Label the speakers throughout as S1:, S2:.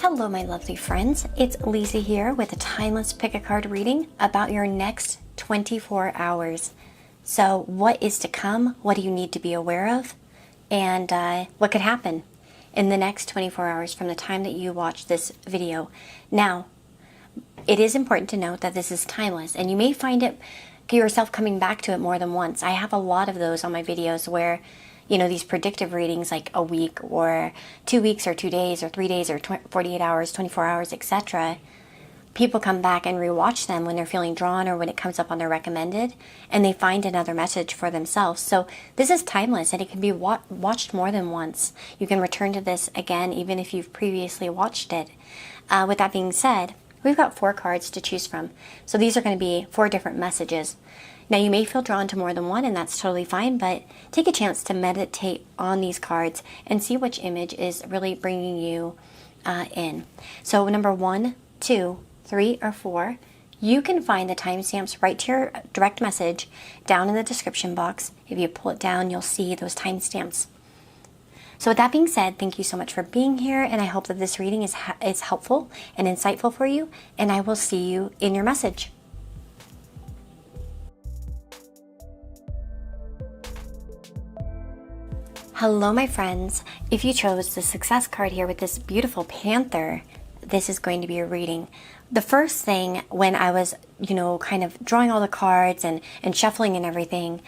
S1: Hello, my lovely friends. It's Lisa here with a timeless pick-a-card reading about your next 24 hours. So what is to come? What do you need to be aware of? And what could happen in the next 24 hours from the time that you watch this video? Now, it is important to note that this is timeless, and you may find yourself coming back to it more than once. I have a lot of those on my videos where these predictive readings like a week or 2 weeks or 2 days or 3 days or 48 hours, 24 hours, etc. People come back and rewatch them when they're feeling drawn or when it comes up on their recommended, and they find another message for themselves. So this is timeless, and it can be watched more than once. You can return to this again even if you've previously watched it. With that being said, we've got 4 cards to choose from. So these are going to be 4 different messages. Now, you may feel drawn to more than one, and that's totally fine, but take a chance to meditate on these cards and see which image is really bringing you in. So number 1, 2, 3, or 4, you can find the timestamps right to your direct message down in the description box. If you pull it down, you'll see those timestamps. So with that being said, thank you so much for being here, and I hope that this reading is helpful and insightful for you, and I will see you in your message. Hello, my friends. If you chose the success card here with this beautiful panther, this is going to be a reading. The first thing when I was, kind of drawing all the cards and shuffling and everything,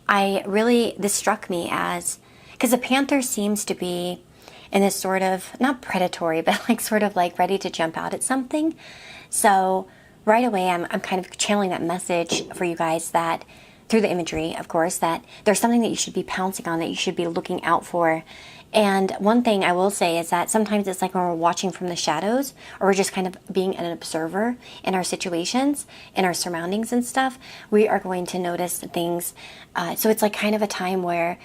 S1: this struck me as, because the panther seems to be in this sort of, not predatory, but sort of ready to jump out at something. So right away, I'm kind of channeling that message for you guys that, through the imagery, of course, that there's something that you should be pouncing on, that you should be looking out for. And one thing I will say is that sometimes it's like when we're watching from the shadows, or we're just kind of being an observer in our situations, in our surroundings and stuff, we are going to notice things. So it's kind of a time where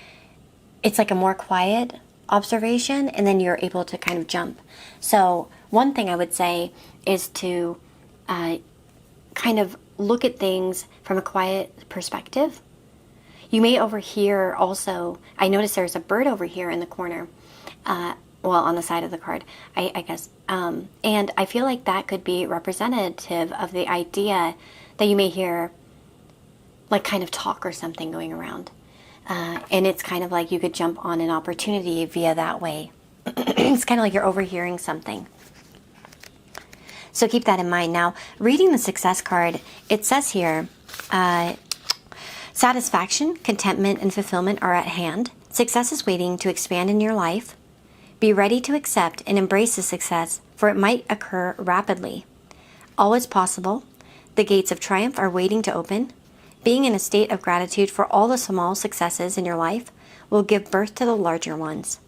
S1: it's a more quiet observation, and then you're able to kind of jump. So one thing I would say is to kind of look at things from a quiet perspective. You may overhear also, I noticed there's a bird over here in the corner, on the side of the card, I guess. And I feel like that could be representative of the idea that you may hear kind of talk or something going around. And it's kind of like you could jump on an opportunity via that way. It's kind of like you're overhearing something. So keep that in mind. Now, reading the success card, it says here, satisfaction, contentment, and fulfillment are at hand. Success is waiting to expand in your life. Be ready to accept and embrace the success, for it might occur rapidly. All is possible. The gates of triumph are waiting to open. Being in a state of gratitude for all the small successes in your life will give birth to the larger ones.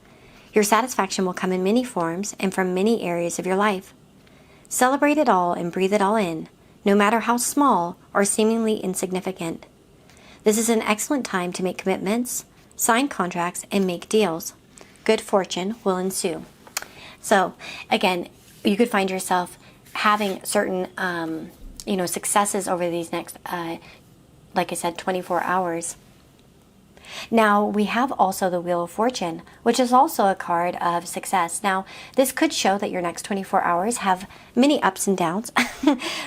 S1: Your satisfaction will come in many forms and from many areas of your life. Celebrate it all and breathe it all in, no matter how small or seemingly insignificant. This is an excellent time to make commitments, sign contracts, and make deals. Good fortune will ensue. So, again, you could find yourself having certain, successes over these next, like I said, 24 hours. Now, we have also the Wheel of Fortune, which is also a card of success. Now, this could show that your next 24 hours have many ups and downs.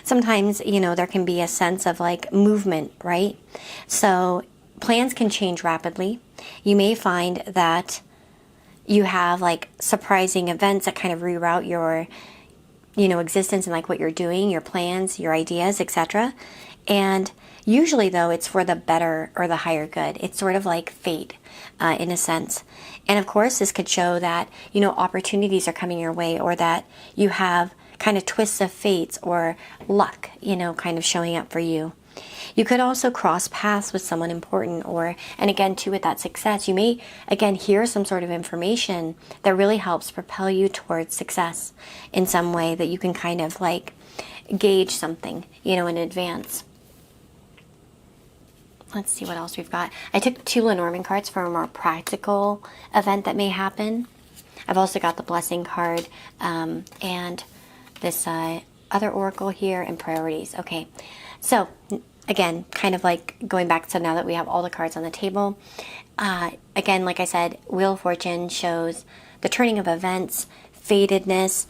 S1: Sometimes, there can be a sense of movement, right? So plans can change rapidly. You may find that you have surprising events that kind of reroute your, existence and what you're doing, your plans, your ideas, etc. And usually, though, it's for the better or the higher good. It's sort of like fate, in a sense. And of course, this could show that, opportunities are coming your way, or that you have kind of twists of fates or luck, kind of showing up for you. You could also cross paths with someone important, and again, too, with that success, you may, again, hear some sort of information that really helps propel you towards success in some way, that you can kind of gauge something, in advance. Let's see what else we've got. I took 2 Lenormand cards for a more practical event that may happen. I've also got the Blessing card and this other oracle here and priorities. Okay, so again, kind of going back to now that we have all the cards on the table. Again, like I said, Wheel of Fortune shows the turning of events, fatedness,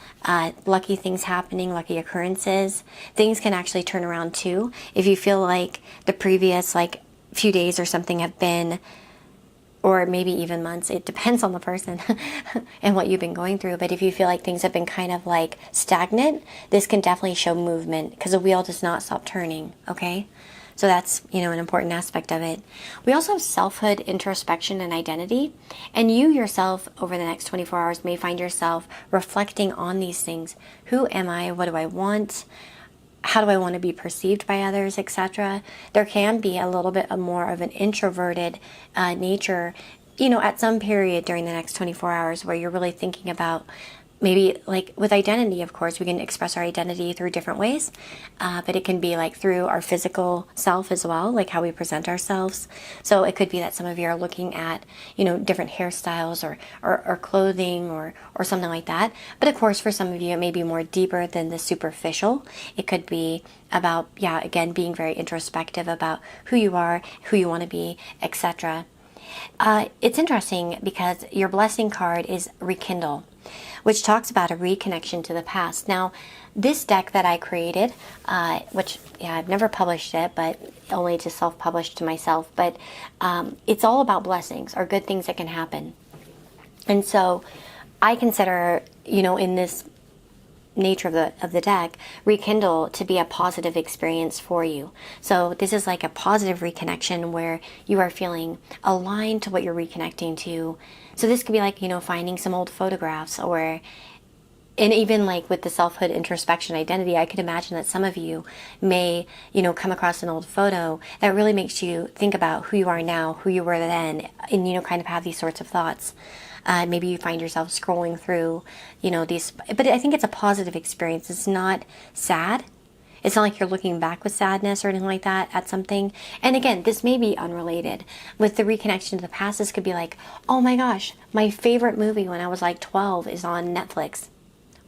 S1: lucky things happening, lucky occurrences. Things can actually turn around too. If you feel like the previous like few days or something have been, or maybe even months, it depends on the person and what you've been going through. But if you feel like things have been kind of like stagnant, this can definitely show movement, because the wheel does not stop turning, okay? So that's, an important aspect of it. We also have selfhood, introspection, and identity. And you yourself, over the next 24 hours, may find yourself reflecting on these things. Who am I? What do I want? How do I want to be perceived by others, etc.? There can be a little bit more of an introverted nature, at some period during the next 24 hours where you're really thinking about, maybe like with identity, of course, we can express our identity through different ways, but it can be like through our physical self as well, like how we present ourselves. So it could be that some of you are looking at, different hairstyles or clothing or something like that. But of course, for some of you, it may be more deeper than the superficial. It could be about, again, being very introspective about who you are, who you want to be, etc. It's interesting because your blessing card is Rekindle, which talks about a reconnection to the past. Now, this deck that I created, which I've never published it, but only just self-published to myself, but it's all about blessings or good things that can happen. And so I consider, in this nature of the deck, Rekindle to be a positive experience for you. So this is like a positive reconnection where you are feeling aligned to what you're reconnecting to. So this could be like, finding some old photographs, and even like with the selfhood, introspection, identity, I could imagine that some of you may, come across an old photo that really makes you think about who you are now, who you were then, and, kind of have these sorts of thoughts. Maybe you find yourself scrolling through, these, but I think it's a positive experience. It's not sad. It's not like you're looking back with sadness or anything like that at something. And again, this may be unrelated. With the reconnection to the past, this could be like, oh my gosh, my favorite movie when I was like 12 is on Netflix.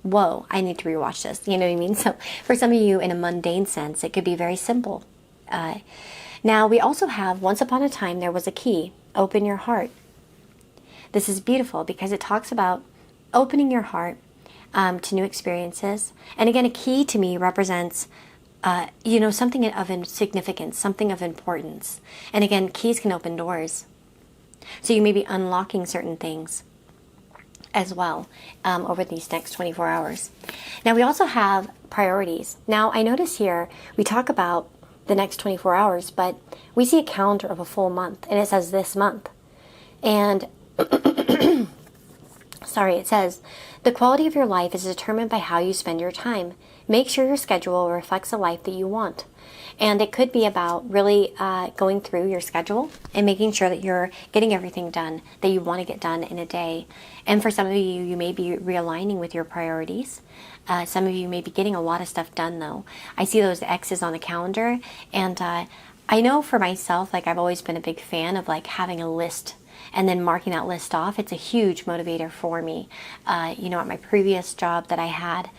S1: Whoa, I need to rewatch this. You know what I mean? So for some of you, in a mundane sense, it could be very simple. Now, we also have Once Upon a Time, There Was a Key. Open your heart. This is beautiful because it talks about opening your heart to new experiences. And again, a key to me represents, something of significance, something of importance. And again, keys can open doors. So you may be unlocking certain things as well over these next 24 hours. Now, we also have priorities. Now, I notice here we talk about the next 24 hours, but we see a calendar of a full month, and it says this month. And it says, the quality of your life is determined by how you spend your time. Make sure your schedule reflects a life that you want. And it could be about really going through your schedule and making sure that you're getting everything done that you want to get done in a day. And for some of you, you may be realigning with your priorities. Some of you may be getting a lot of stuff done, though. I see those X's on the calendar. And I know for myself, like I've always been a big fan of like having a list and then marking that list off. It's a huge motivator for me. At my previous job that I had,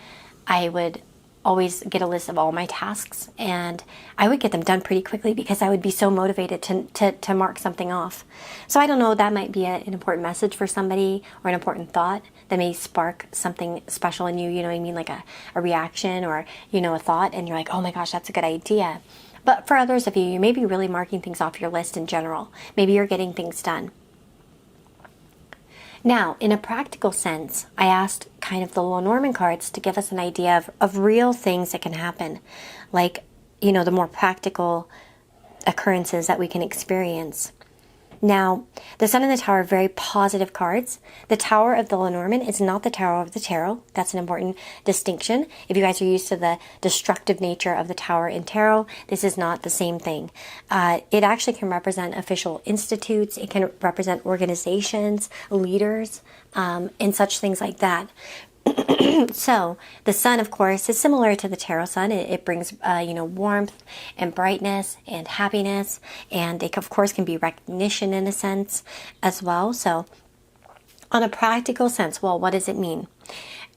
S1: I would always get a list of all my tasks, and I would get them done pretty quickly because I would be so motivated to mark something off. So I don't know, that might be an important message for somebody, or an important thought that may spark something special in you, you know what I mean, like a reaction or, a thought, and you're like, oh my gosh, that's a good idea. But for others of you, you may be really marking things off your list in general. Maybe you're getting things done. Now, in a practical sense, I asked kind of the Lenormand cards to give us an idea of real things that can happen, like, the more practical occurrences that we can experience. Now, the Sun and the Tower are very positive cards. The Tower of the Lenormand is not the Tower of the Tarot. That's an important distinction. If you guys are used to the destructive nature of the Tower in Tarot, this is not the same thing. It actually can represent official institutes. It can represent organizations, leaders, and such things like that. So the sun, of course, is similar to the tarot sun. It brings, warmth and brightness and happiness, and it, of course, can be recognition in a sense as well. So on a practical sense, well, what does it mean?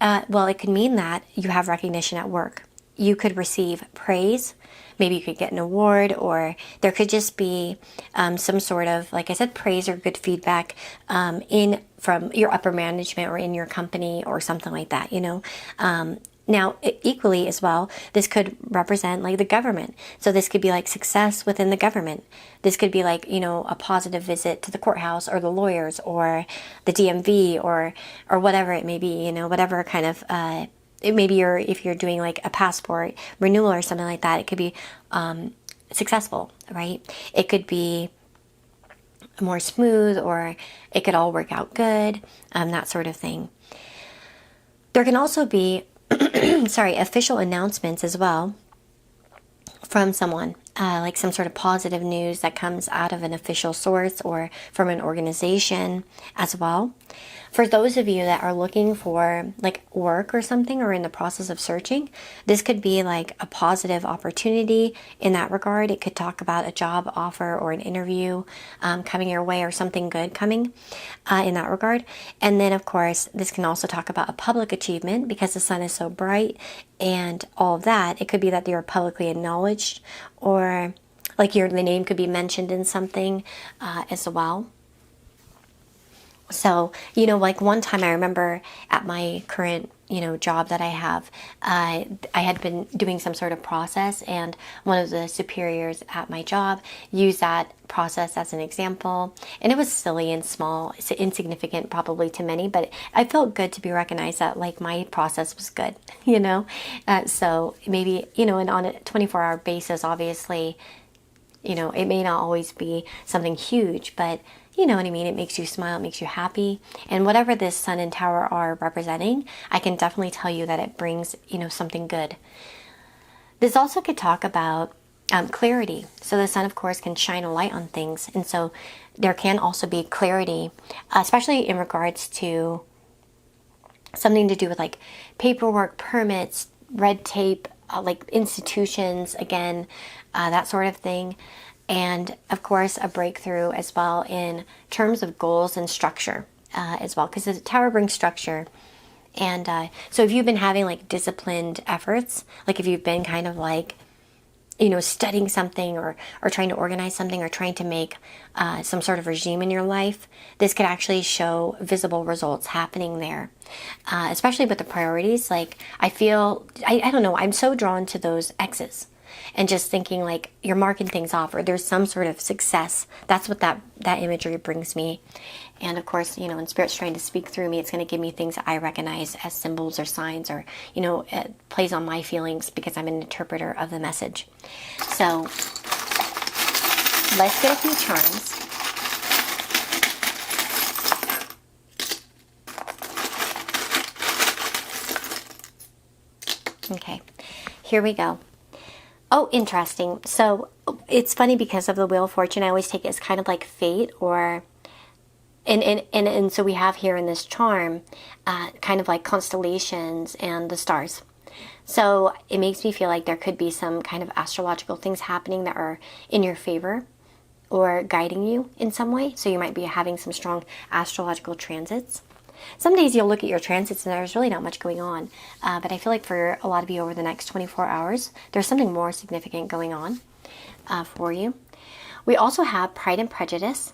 S1: Well, it could mean that you have recognition at work. you could receive praise. Maybe you could get an award, or there could just be some sort of, like I said, praise or good feedback in from your upper management or in your company or something like that, you know. Now, equally as well, this could represent like the government. So this could be like success within the government. This could be like, you know, a positive visit to the courthouse or the lawyers or the DMV or whatever it may be, you know, whatever kind of it maybe if you're doing like a passport renewal or something like that, it could be successful, right? It could be more smooth, or it could all work out good, that sort of thing. There can also be, official announcements as well from someone, like some sort of positive news that comes out of an official source or from an organization as well. For those of you that are looking for like work or something, or in the process of searching, this could be like a positive opportunity in that regard. It could talk about a job offer or an interview coming your way, or something good coming in that regard. And then of course, this can also talk about a public achievement, because the sun is so bright and all of that. It could be that you're publicly acknowledged, or like the name could be mentioned in something as well. So, you know, like one time I remember at my current, you know, job that I have, I had been doing some sort of process, and one of the superiors at my job used that process as an example. And it was silly and small, it's insignificant probably to many, but I felt good to be recognized that like my process was good, you know. So maybe, you know, and on a 24-hour basis, obviously, you know, it may not always be something huge, but you know what I mean? It makes you smile, it makes you happy. And whatever this sun and tower are representing, I can definitely tell you that it brings, you know, something good. This also could talk about clarity. So the sun, of course, can shine a light on things. And so there can also be clarity, especially in regards to something to do with like paperwork, permits, red tape, like institutions, again, that sort of thing. And of course, a breakthrough as well in terms of goals and structure as well, because the tower brings structure. And so if you've been having like disciplined efforts, like if you've been kind of like, you know, studying something, or trying to organize something, or trying to make some sort of regime in your life, this could actually show visible results happening there, especially with the priorities. Like I feel, I don't know, I'm so drawn to those X's. And just thinking like you're marking things off, or there's some sort of success. That's what that imagery brings me. And of course, you know, when Spirit's trying to speak through me, it's going to give me things that I recognize as symbols or signs, or, you know, it plays on my feelings because I'm an interpreter of the message. So let's get a few charms. Okay, here we go. Oh, interesting. So it's funny because of the Wheel of Fortune, I always take it as kind of like fate, or and so we have here in this charm kind of like constellations and the stars. So it makes me feel like there could be some kind of astrological things happening that are in your favor or guiding you in some way. So you might be having some strong astrological transits. Some days you'll look at your transits and there's really not much going on. But I feel like for a lot of you over the next 24 hours, there's something more significant going on for you. We also have Pride and Prejudice,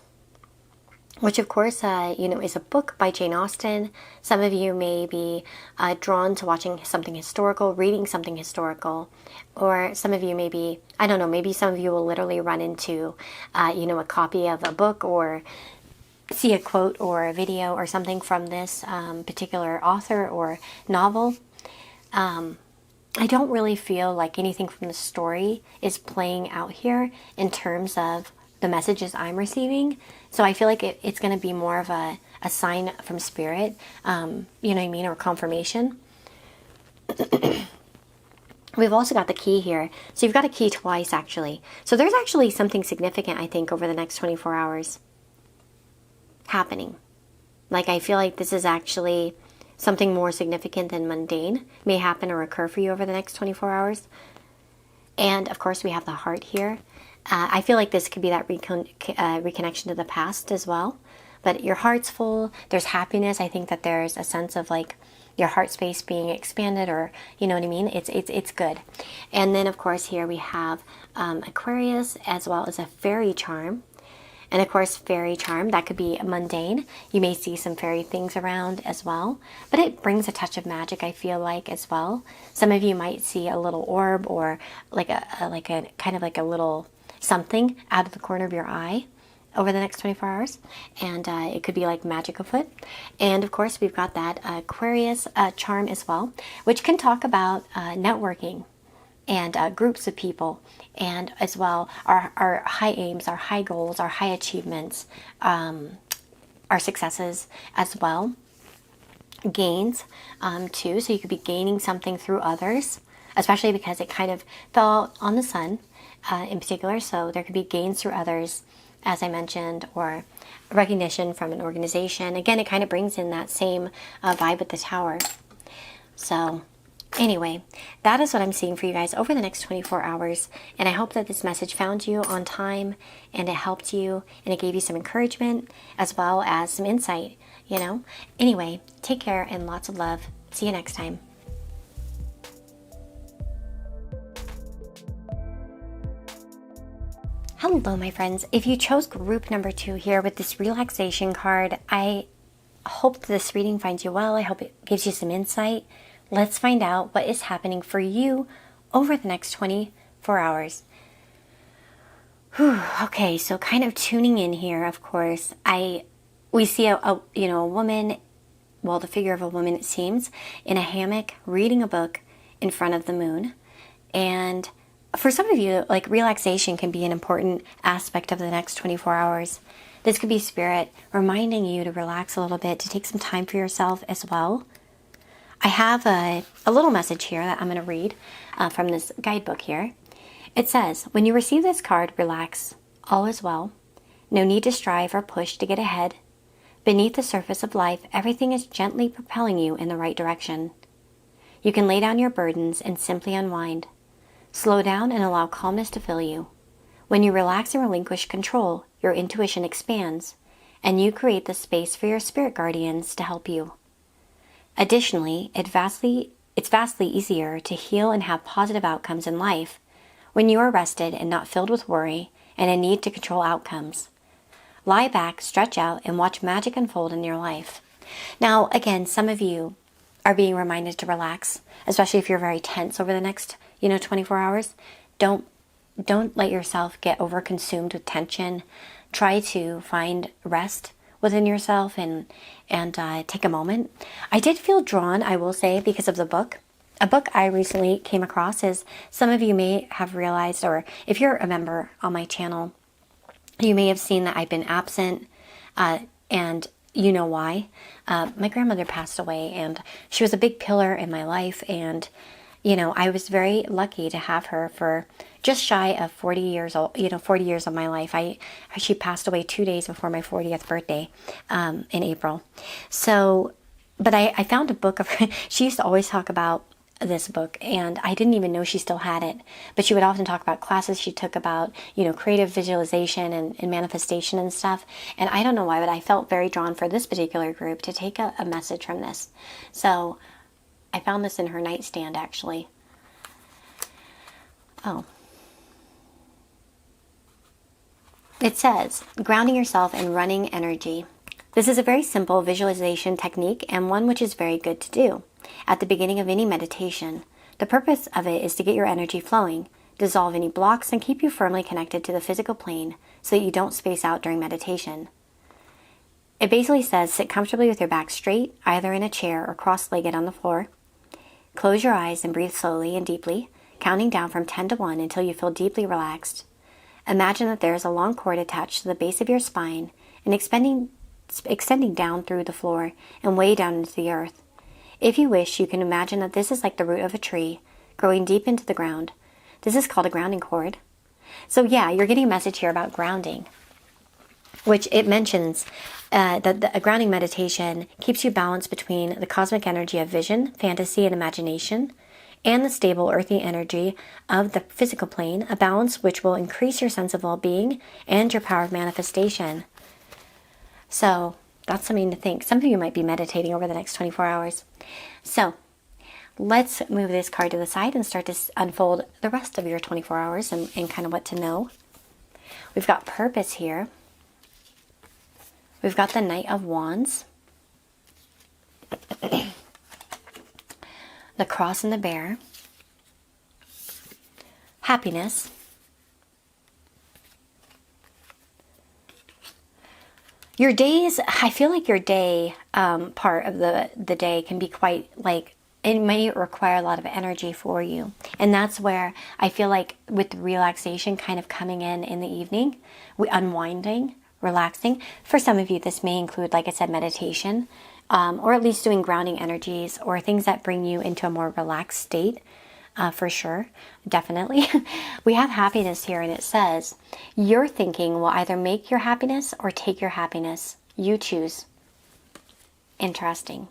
S1: which of course, you know, is a book by Jane Austen. Some of you may be drawn to watching something historical, reading something historical, or some of you may be, I don't know, maybe some of you will literally run into, you know, a copy of a book, or see a quote or a video or something from this particular author or novel. I don't really feel like anything from the story is playing out here in terms of the messages I'm receiving. So I feel like it's going to be more of a sign from Spirit, you know what I mean, or confirmation. We've also got the key here. So you've got a key twice, actually. So there's actually something significant, I think, over the next 24 hours happening. Like, I feel like this is actually something more significant than mundane may happen or occur for you over the next 24 hours. And of course, we have the heart here. I feel like this could be that reconnection to the past as well. But your heart's full. There's happiness. I think that there's a sense of, like, your heart space being expanded, or you know what I mean. It's good. And then of course here we have Aquarius, as well as a fairy charm. And of course, fairy charm, that could be mundane. You may see some fairy things around as well, but it brings a touch of magic, I feel like, as well. Some of you might see a little orb, or like a kind of like a little something out of the corner of your eye over the next 24 hours. And it could be like magic afoot. And of course, we've got that Aquarius charm as well, which can talk about networking and groups of people, and as well our high aims, our high goals, our high achievements, our successes as well, gains too. So you could be gaining something through others, especially because it kind of fell on the sun in particular. So there could be gains through others, as I mentioned, or recognition from an organization. Again, it kind of brings in that same vibe with the Tower. So anyway, that is what I'm seeing for you guys over the next 24 hours. And I hope that this message found you on time, and it helped you, and it gave you some encouragement as well as some insight, you know. Anyway, take care and lots of love. See you next time. Hello, my friends. If you chose group number 2 here with this relaxation card, I hope this reading finds you well. I hope it gives you some insight. Let's find out what is happening for you over the next 24 hours. Whew, okay, so kind of tuning in here, of course, we see a woman, well, the figure of a woman, it seems, in a hammock reading a book in front of the moon. And for some of you, like, relaxation can be an important aspect of the next 24 hours. This could be Spirit reminding you to relax a little bit, to take some time for yourself as well. I have a little message here that I'm going to read from this guidebook here. It says, when you receive this card, relax. All is well. No need to strive or push to get ahead. Beneath the surface of life, everything is gently propelling you in the right direction. You can lay down your burdens and simply unwind. Slow down and allow calmness to fill you. When you relax and relinquish control, your intuition expands, and you create the space for your spirit guardians to help you. Additionally, it's vastly easier to heal and have positive outcomes in life when you are rested and not filled with worry and a need to control outcomes. Lie back, stretch out, and watch magic unfold in your life. Now, again, some of you are being reminded to relax, especially if you're very tense over the next, 24 hours. Don't let yourself get overconsumed with tension. Try to find rest within yourself and take a moment. I did feel drawn, I will say, because of the book. A book I recently came across, is some of you may have realized, or if you're a member on my channel, you may have seen that I've been absent, and you know why. My grandmother passed away, and she was a big pillar in my life, and I was very lucky to have her for just shy of 40 years old, 40 years of my life. She passed away 2 days before my 40th birthday, in April. So, but I found a book of her. She used to always talk about this book, and I didn't even know she still had it. But she would often talk about classes she took about, creative visualization and manifestation and stuff. And I don't know why, but I felt very drawn for this particular group to take a message from this. So I found this in her nightstand, actually. Oh. It says, grounding yourself in running energy. This is a very simple visualization technique, and one which is very good to do at the beginning of any meditation. The purpose of it is to get your energy flowing, dissolve any blocks, and keep you firmly connected to the physical plane so that you don't space out during meditation. It basically says, sit comfortably with your back straight, either in a chair or cross-legged on the floor. Close your eyes and breathe slowly and deeply, counting down from 10 to 1 until you feel deeply relaxed. Imagine that there is a long cord attached to the base of your spine and extending down through the floor and way down into the earth. If you wish, you can imagine that this is like the root of a tree, growing deep into the ground. This is called a grounding cord. So yeah, you're getting a message here about grounding, which it mentions that a grounding meditation keeps you balanced between the cosmic energy of vision, fantasy, and imagination, and the stable earthy energy of the physical plane, a balance which will increase your sense of well-being and your power of manifestation. So that's something to think. Some of you might be meditating over the next 24 hours. So let's move this card to the side and start to unfold the rest of your 24 hours and kind of what to know. We've got purpose here. We've got the Knight of Wands. The Cross and the Bear. Happiness. Your days, I feel like your day part of the day can be quite like, it may require a lot of energy for you. And that's where I feel like with relaxation kind of coming in the evening, unwinding, relaxing. For some of you, this may include, like I said, meditation, or at least doing grounding energies or things that bring you into a more relaxed state. For sure, definitely. We have happiness here, and it says, your thinking will either make your happiness or take your happiness. You choose. Interesting.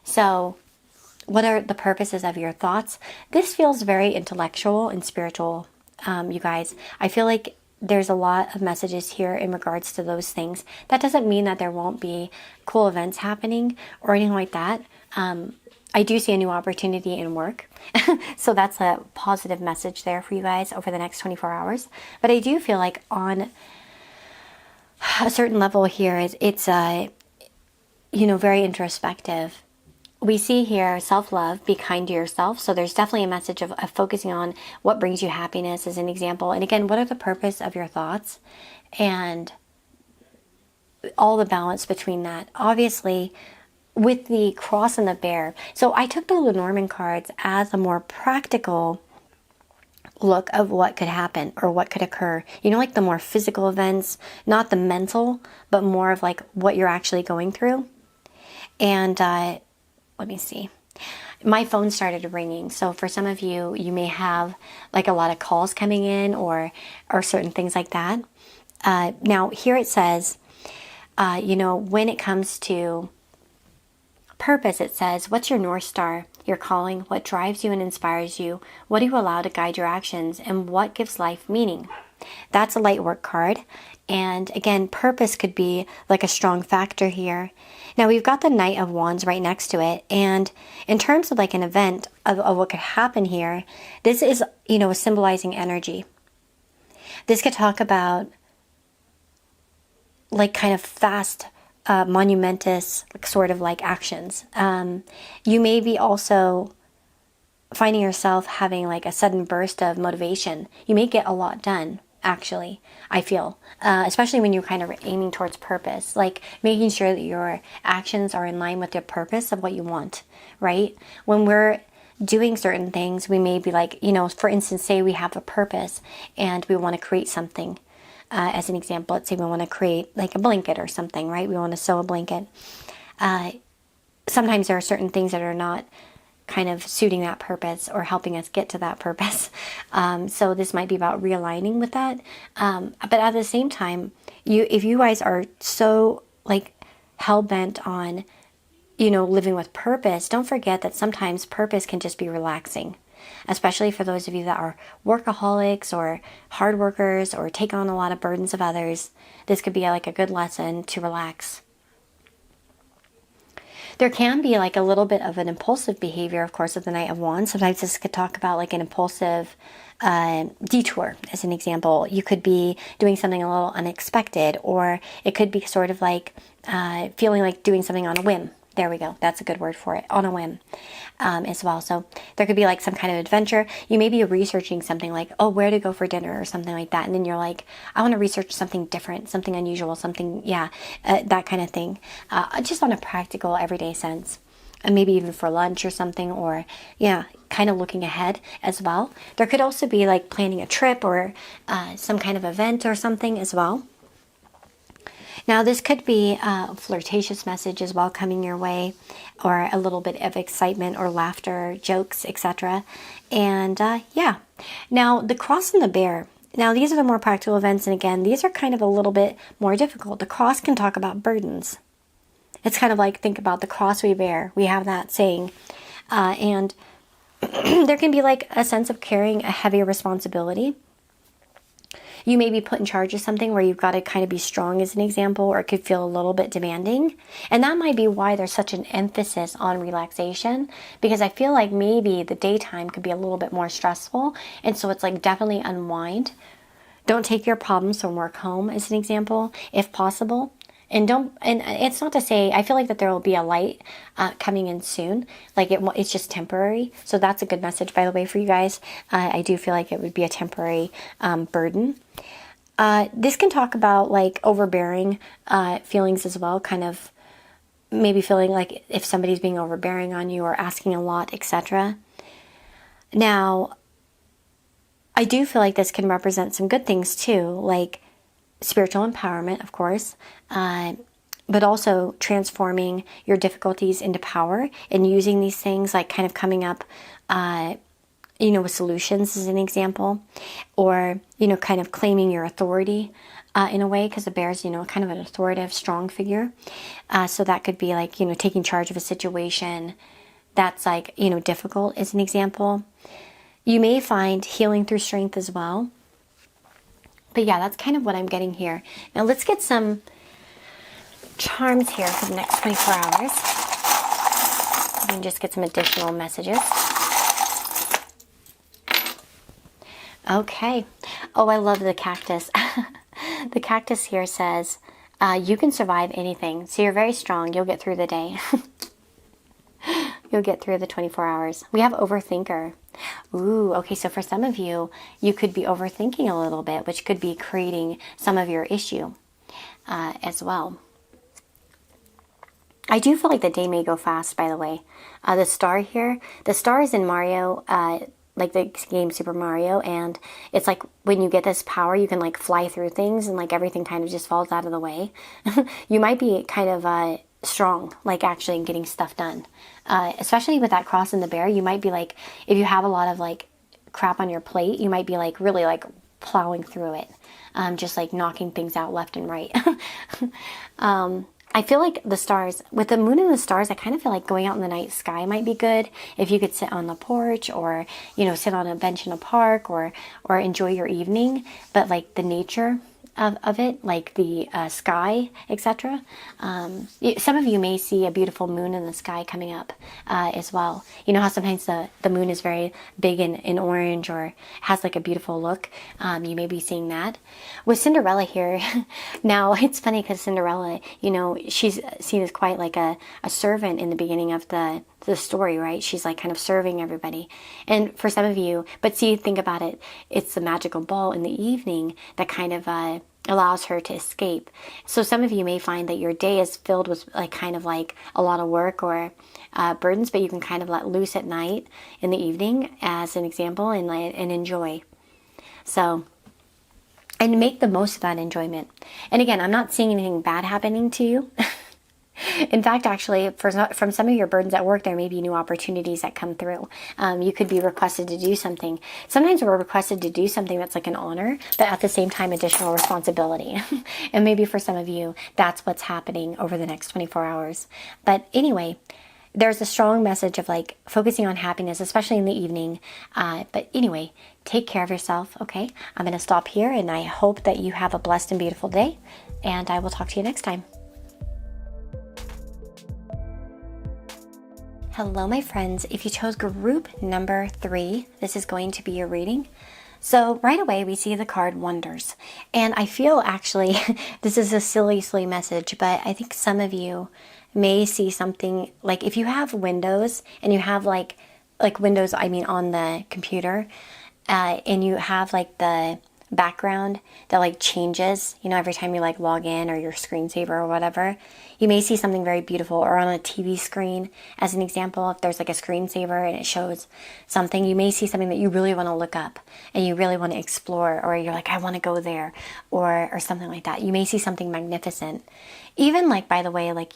S1: So, what are the purposes of your thoughts? This feels very intellectual and spiritual, you guys. I feel like there's a lot of messages here in regards to those things. That doesn't mean that there won't be cool events happening or anything like that. I do see a new opportunity in work. So that's a positive message there for you guys over the next 24 hours. But I do feel like on a certain level here, it's very introspective. We see here self-love, be kind to yourself. So there's definitely a message of focusing on what brings you happiness as an example. And again, what are the purpose of your thoughts? And all the balance between that. Obviously, with the Cross and the Bear. So I took the Lenormand cards as a more practical look of what could happen or what could occur. Like the more physical events, not the mental, but more of like what you're actually going through. And let me see. My phone started ringing. So for some of you, you may have like a lot of calls coming in or certain things like that. Now here it says, when it comes to purpose, it says, what's your North Star, your calling, what drives you and inspires you, what do you allow to guide your actions, and what gives life meaning? That's a light work card. And again, purpose could be like a strong factor here. Now we've got the Knight of Wands right next to it. And in terms of like an event of what could happen here, this is, symbolizing energy. This could talk about like kind of fast, monumentous sort of like actions. You may be also finding yourself having like a sudden burst of motivation. You may get a lot done, actually, I feel, especially when you're kind of aiming towards purpose, like making sure that your actions are in line with the purpose of what you want, right? When we're doing certain things, we may be like, for instance, say we have a purpose and we want to create something. As an example, let's say we want to create like a blanket or something, right? We want to sew a blanket. Sometimes there are certain things that are not kind of suiting that purpose or helping us get to that purpose. So this might be about realigning with that. But at the same time, if you guys are so like hell-bent on, living with purpose, don't forget that sometimes purpose can just be relaxing. Especially for those of you that are workaholics or hard workers or take on a lot of burdens of others. This could be like a good lesson to relax. There can be like a little bit of an impulsive behavior, of course, with the Knight of Wands. Sometimes this could talk about like an impulsive detour, as an example. You could be doing something a little unexpected, or it could be sort of like feeling like doing something on a whim. There we go. That's a good word for it. On a whim as well. So there could be like some kind of adventure. You may be researching something like, where to go for dinner or something like that. And then you're like, I want to research something different, something unusual, something, that kind of thing. Just on a practical, everyday sense. And maybe even for lunch or something, or, kind of looking ahead as well. There could also be like planning a trip or some kind of event or something as well. Now, this could be a flirtatious message as well coming your way, or a little bit of excitement or laughter, jokes, etc. And now the Cross and the Bear. Now, these are the more practical events, and again, these are kind of a little bit more difficult. The Cross can talk about burdens. It's kind of like, think about the cross we bear. We have that saying. And there can be like a sense of carrying a heavier responsibility. You may be put in charge of something where you've got to kind of be strong as an example, or it could feel a little bit demanding. And that might be why there's such an emphasis on relaxation, because I feel like maybe the daytime could be a little bit more stressful. And so it's like definitely unwind. Don't take your problems from work home as an example, if possible. And it's not to say, I feel like that there will be a light coming in soon. Like it's just temporary. So that's a good message, by the way, for you guys. I do feel like it would be a temporary burden. This can talk about like overbearing feelings as well, kind of maybe feeling like if somebody's being overbearing on you or asking a lot, etc. Now, I do feel like this can represent some good things too, like spiritual empowerment, of course, but also transforming your difficulties into power and using these things, like kind of coming up, with solutions as an example, or, kind of claiming your authority in a way, because the bear is, kind of an authoritative, strong figure. So that could be like, taking charge of a situation that's like, difficult as an example. You may find healing through strength as well. But yeah, that's kind of what I'm getting here. Now let's get some charms here for the next 24 hours. And just get some additional messages. Okay. Oh, I love the cactus. The cactus here says, you can survive anything. So you're very strong. You'll get through the day. You'll get through the 24 hours. We have overthinker. Ooh, okay, so for some of you, you could be overthinking a little bit, which could be creating some of your issue as well. I do feel like the day may go fast, by the way. The star here, the star is in Mario, like the game Super Mario, and it's like when you get this power, you can like fly through things and like everything kind of just falls out of the way. You might be kind of strong, like actually getting stuff done. Especially with that cross and the bear, you might be like, if you have a lot of like crap on your plate, you might be like really like plowing through it, just like knocking things out left and right. I feel like the stars, with the moon and the stars, I kind of feel like going out in the night sky might be good. If you could sit on the porch, or, sit on a bench in a park, or enjoy your evening, but like the nature of it, like the sky, etc. Some of you may see a beautiful moon in the sky coming up as well. You know how sometimes the moon is very big in orange, or has like a beautiful look. You may be seeing that. With Cinderella here, now it's funny because Cinderella, she's seen as quite like a servant in the beginning of the story, right? She's like kind of serving everybody. And for some of you, but see, think about it, it's the magical ball in the evening that kind of allows her to escape. So some of you may find that your day is filled with like kind of like a lot of work or burdens, but you can kind of let loose at night in the evening as an example, and enjoy. So, and make the most of that enjoyment. And again, I'm not seeing anything bad happening to you. In fact, actually, from some of your burdens at work, there may be new opportunities that come through. You could be requested to do something. Sometimes we're requested to do something that's like an honor, but at the same time, additional responsibility. And maybe for some of you, that's what's happening over the next 24 hours. But anyway, there's a strong message of like focusing on happiness, especially in the evening. But anyway, take care of yourself, okay? I'm going to stop here, and I hope that you have a blessed and beautiful day. And I will talk to you next time. Hello, my friends. If you chose group number 3, this is going to be your reading. So right away, we see the card Wonders. And I feel actually, this is a silly message, but I think some of you may see something like if you have Windows and you have like Windows, on the computer, and you have like the background that like changes, every time you like log in, or your screensaver or whatever. You may see something very beautiful, or on a TV screen, as an example, if there's like a screensaver and it shows something, you may see something that you really want to look up and you really want to explore, or you're like, I want to go there, or something like that. You may see something magnificent. Even like, by the way, like,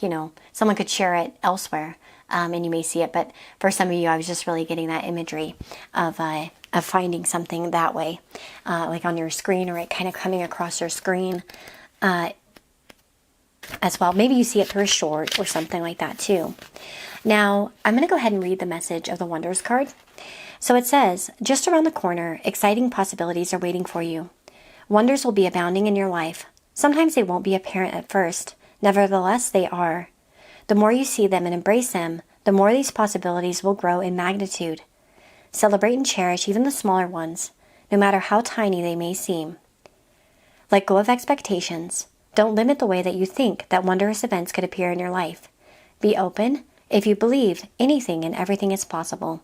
S1: someone could share it elsewhere, and you may see it, but for some of you, I was just really getting that imagery of finding something that way, like on your screen, or it kind of coming across your screen as well. Maybe you see it through a short or something like that too. Now, I'm going to go ahead and read the message of the Wonders card. So it says, just around the corner, exciting possibilities are waiting for you. Wonders will be abounding in your life. Sometimes they won't be apparent at first. Nevertheless, they are. The more you see them and embrace them, the more these possibilities will grow in magnitude. Celebrate and cherish even the smaller ones, no matter how tiny they may seem. Let go of expectations. Don't limit the way that you think that wondrous events could appear in your life. Be open. If you believe, anything and everything is possible.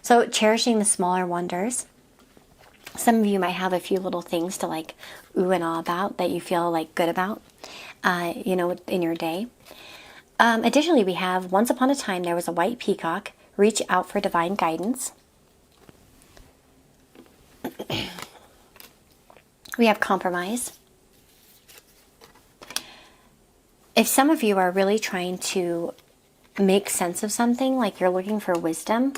S1: So cherishing the smaller wonders. Some of you might have a few little things to like ooh and ah about that you feel like good about, in your day. Additionally, we have once upon a time there was a white peacock. Reach out for divine guidance. We have compromise. If some of you are really trying to make sense of something, like you're looking for wisdom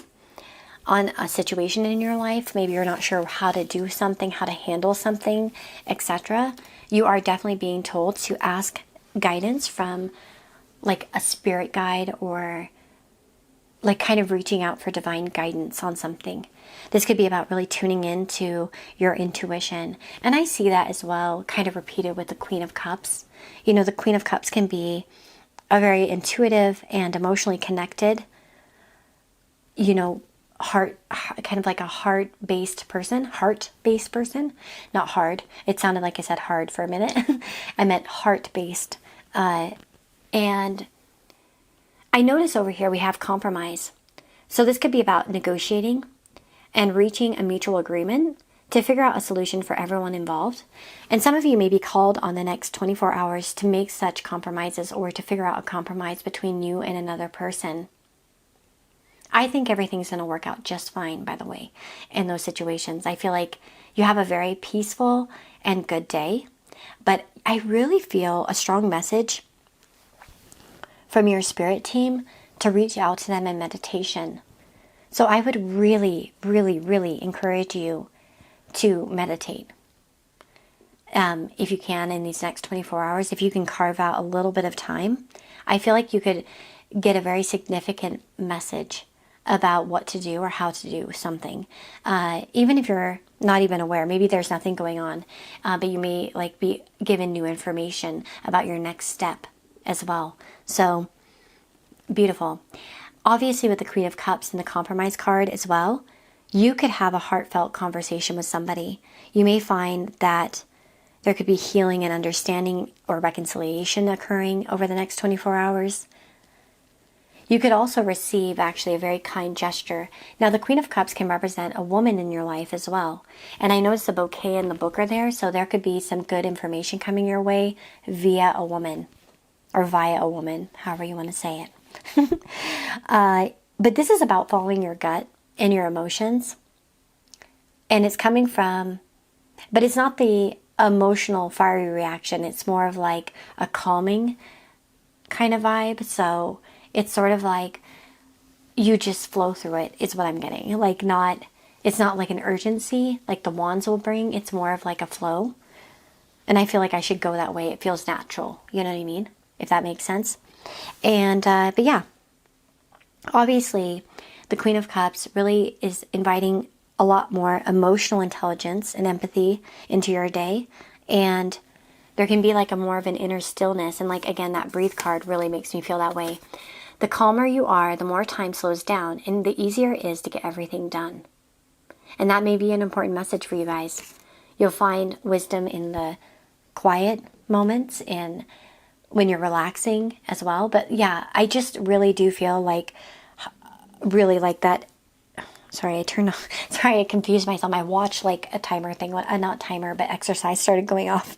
S1: on a situation in your life, maybe you're not sure how to do something, how to handle something, etc., you are definitely being told to ask guidance from like a spirit guide or like kind of reaching out for divine guidance on something. This could be about really tuning into your intuition. And I see that as well, kind of repeated with the Queen of Cups. You know, the Queen of Cups can be a very intuitive and emotionally connected, kind of like a heart-based person, not hard. It sounded like I said hard for a minute. I meant heart-based. And I notice over here we have compromise. So this could be about negotiating and reaching a mutual agreement to figure out a solution for everyone involved. And some of you may be called on the next 24 hours to make such compromises or to figure out a compromise between you and another person. I think everything's going to work out just fine, by the way, in those situations. I feel like you have a very peaceful and good day, but I really feel a strong message from your spirit team to reach out to them in meditation. So I would really, really, really encourage you to meditate. If you can in these next 24 hours, if you can carve out a little bit of time, I feel like you could get a very significant message about what to do or how to do something. Even if you're not even aware, maybe there's nothing going on, but you may like be given new information about your next step as well. So beautiful. Obviously with the Queen of Cups and the Compromise card as well, you could have a heartfelt conversation with somebody. You may find that there could be healing and understanding or reconciliation occurring over the next 24 hours. You could also receive actually a very kind gesture. Now the Queen of Cups can represent a woman in your life as well. And I noticed the bouquet and the book are there, so there could be some good information coming your way via a woman. Or via a woman, however you want to say it. But this is about following your gut and your emotions. And it's coming from, but it's not the emotional fiery reaction. It's more of like a calming kind of vibe. So it's sort of like you just flow through it is what I'm getting. It's not like an urgency like the wands will bring. It's more of like a flow. And I feel like I should go that way. It feels natural. You know what I mean? If that makes sense. And, but yeah, obviously the Queen of Cups really is inviting a lot more emotional intelligence and empathy into your day. And there can be like a more of an inner stillness. And like, again, that breathe card really makes me feel that way. The calmer you are, the more time slows down and the easier it is to get everything done. And that may be an important message for you guys. You'll find wisdom in the quiet moments and when you're relaxing as well. But yeah, I just really do feel like, really like that. Sorry, I confused myself. My watch, like a timer thing, not timer, but exercise started going off.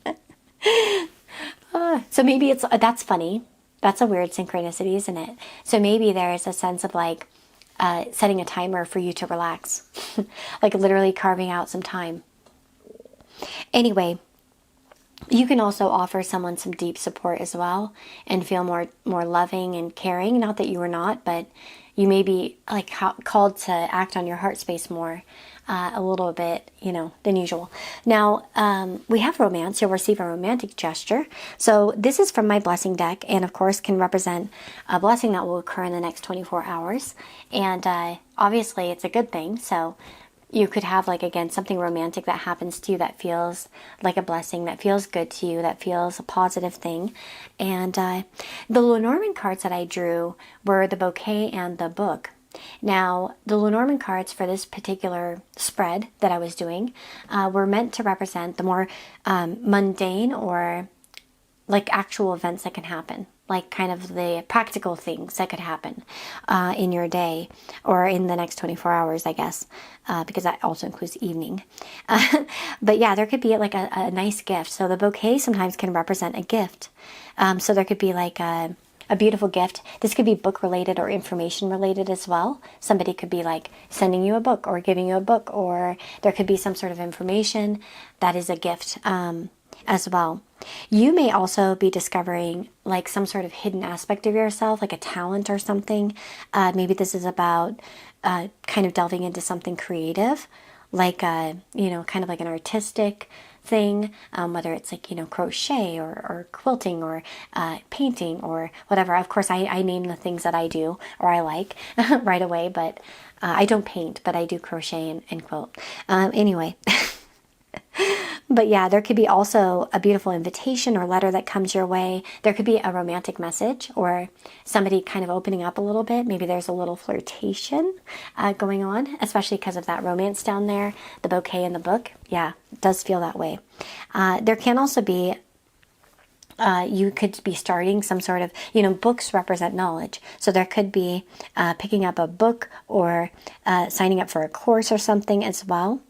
S1: So maybe that's funny. That's a weird synchronicity, isn't it? So maybe there is a sense of like setting a timer for you to relax, like literally carving out some time. Anyway, you can also offer someone some deep support as well and feel more loving and caring. Not that you are not, but you may be like called to act on your heart space more a little bit, than usual. Now, we have romance. You'll receive a romantic gesture. So this is from my blessing deck and of course can represent a blessing that will occur in the next 24 hours. And obviously it's a good thing. So you could have, like, again, something romantic that happens to you that feels like a blessing, that feels good to you, that feels a positive thing. And the Lenormand cards that I drew were the bouquet and the book. Now, the Lenormand cards for this particular spread that I was doing were meant to represent the more mundane, or like actual events that can happen, like kind of the practical things that could happen in your day, or in the next 24 hours, I guess, because that also includes evening. But yeah, there could be like a nice gift. So the bouquet sometimes can represent a gift. So there could be like a beautiful gift. This could be book related or information related as well. Somebody could be like sending you a book or giving you a book, or there could be some sort of information that is a gift as well. You may also be discovering like some sort of hidden aspect of yourself, like a talent or something. Maybe this is about kind of delving into something creative, like kind of like an artistic thing, whether it's like, crochet or quilting or painting or whatever. Of course, I name the things that I do or I like right away, but I don't paint, but I do crochet and quilt. Anyway. But yeah, there could be also a beautiful invitation or letter that comes your way. There could be a romantic message or somebody kind of opening up a little bit. Maybe there's a little flirtation going on, especially because of that romance down there, the bouquet in the book. Yeah, it does feel that way. There can also be you could be starting some sort of, books represent knowledge. So there could be picking up a book or signing up for a course or something as well.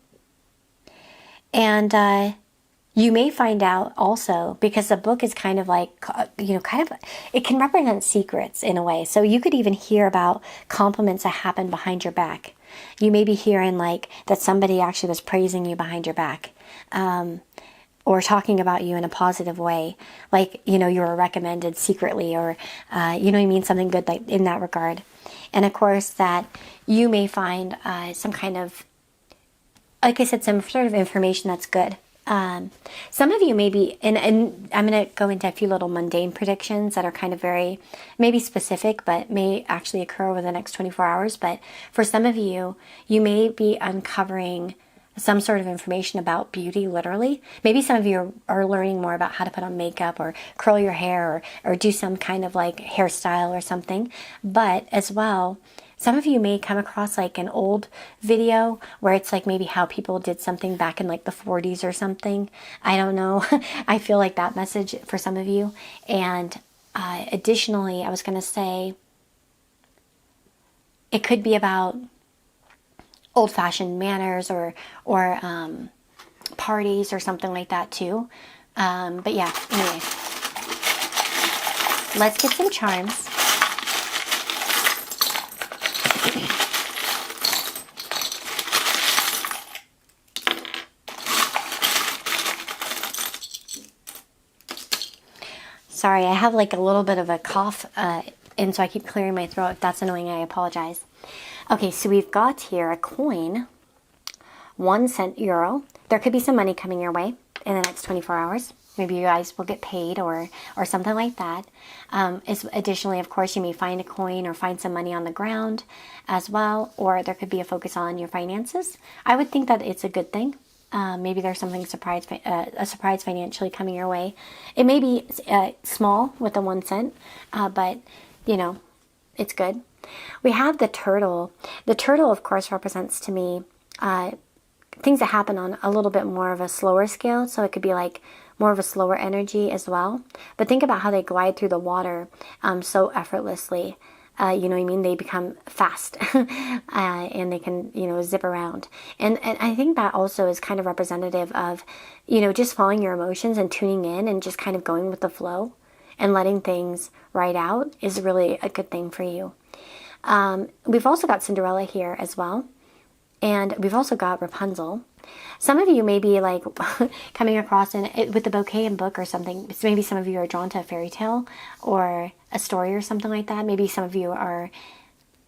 S1: And you may find out also, because the book is kind of like, it can represent secrets in a way. So you could even hear about compliments that happen behind your back. You may be hearing like that somebody actually was praising you behind your back, or talking about you in a positive way. Like, you were recommended secretly, or, something good like in that regard. And of course that you may find some kind of, like I said, some sort of information that's good. Some of you may be, and I'm going to go into a few little mundane predictions that are kind of very, maybe specific, but may actually occur over the next 24 hours. But for some of you, you may be uncovering some sort of information about beauty, literally. Maybe some of you are learning more about how to put on makeup or curl your hair or do some kind of like hairstyle or something. But as well, some of you may come across like an old video where it's like maybe how people did something back in like the 40s or something. I don't know. I feel like that message for some of you. And additionally, I was going to say it could be about old-fashioned manners or parties or something like that too. But yeah, anyway. Let's get some charms. Sorry, I have like a little bit of a cough, and so I keep clearing my throat. If that's annoying, I apologize. Okay, so we've got here a coin, 1 cent euro. There could be some money coming your way in the next 24 hours. Maybe you guys will get paid or something like that. Additionally, of course, you may find a coin or find some money on the ground as well, or there could be a focus on your finances. I would think that it's a good thing. Maybe there's something a surprise financially coming your way. It may be small with the 1 cent, but it's good. We have the turtle. The turtle, of course, represents to me things that happen on a little bit more of a slower scale. So it could be like more of a slower energy as well. But think about how they glide through the water so effortlessly. You know what I mean? They become fast and they can, zip around. And I think that also is kind of representative of, just following your emotions and tuning in and just kind of going with the flow and letting things ride out is really a good thing for you. We've also got Cinderella here as well. And we've also got Rapunzel. Some of you may be like coming across with the bouquet and book or something. Maybe some of you are drawn to a fairy tale or a story or something like that. Maybe some of you are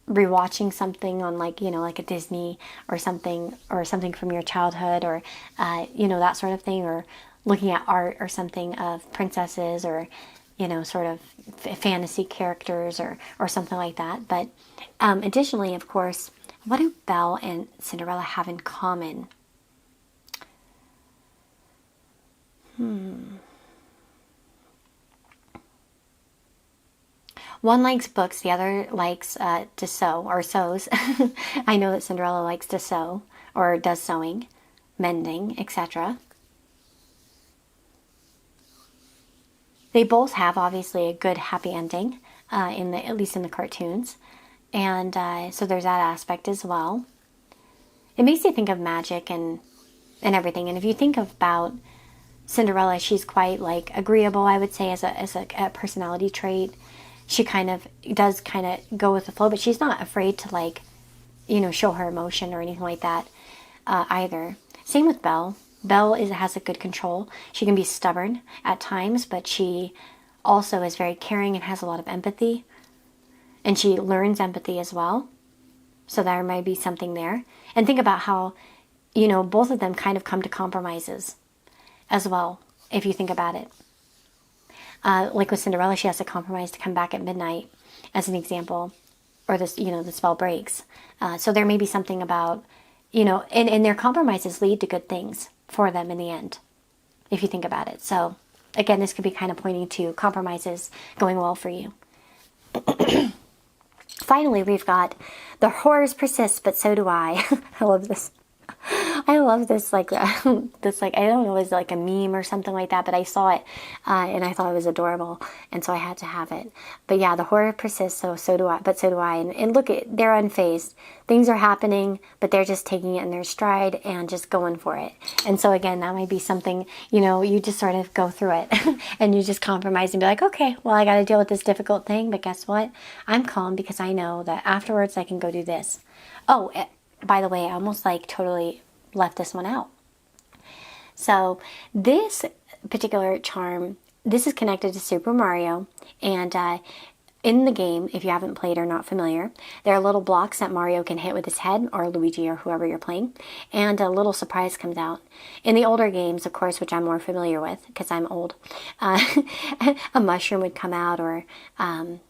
S1: rewatching something on like a Disney or something from your childhood or that sort of thing, or looking at art or something of princesses or sort of fantasy characters or something like that. But additionally, of course, What do Belle and Cinderella have in common? One likes books, the other likes to sew or sews. I know that Cinderella likes to sew or does sewing, mending, etc. They both have obviously a good happy ending, at least in the cartoons, and so there's that aspect as well. It makes you think of magic and everything. And if you think about Cinderella, she's quite like agreeable, I would say, as a personality trait. She does go with the flow, but she's not afraid to like, show her emotion or anything like that either. Same with Belle. Belle has a good control. She can be stubborn at times, but she also is very caring and has a lot of empathy. And she learns empathy as well. So there might be something there. And think about how, both of them kind of come to compromises as well, if you think about it. Like with Cinderella, she has to compromise to come back at midnight, as an example, or this, the spell breaks. So there may be something about, and their compromises lead to good things for them in the end, if you think about it. So again, this could be kind of pointing to compromises going well for you. Finally, we've got the horrors persist, but so do I. I love this. I love this, like, I don't know, it was like a meme or something like that, but I saw it, and I thought it was adorable, and so I had to have it. But yeah, the horror persists, so do I, but so do I, and look, they're unfazed. Things are happening, but they're just taking it in their stride and just going for it. And so again, that might be something, you just sort of go through it, and you just compromise and be like, okay, well, I got to deal with this difficult thing, but guess what? I'm calm because I know that afterwards I can go do this. Oh, by the way, I almost totally left this one out. So this particular charm, this is connected to Super Mario, and in the game, if you haven't played or not familiar, there are little blocks that Mario can hit with his head, or Luigi, or whoever you're playing, and a little surprise comes out. In the older games, of course, which I'm more familiar with, because I'm old, a mushroom would come out, or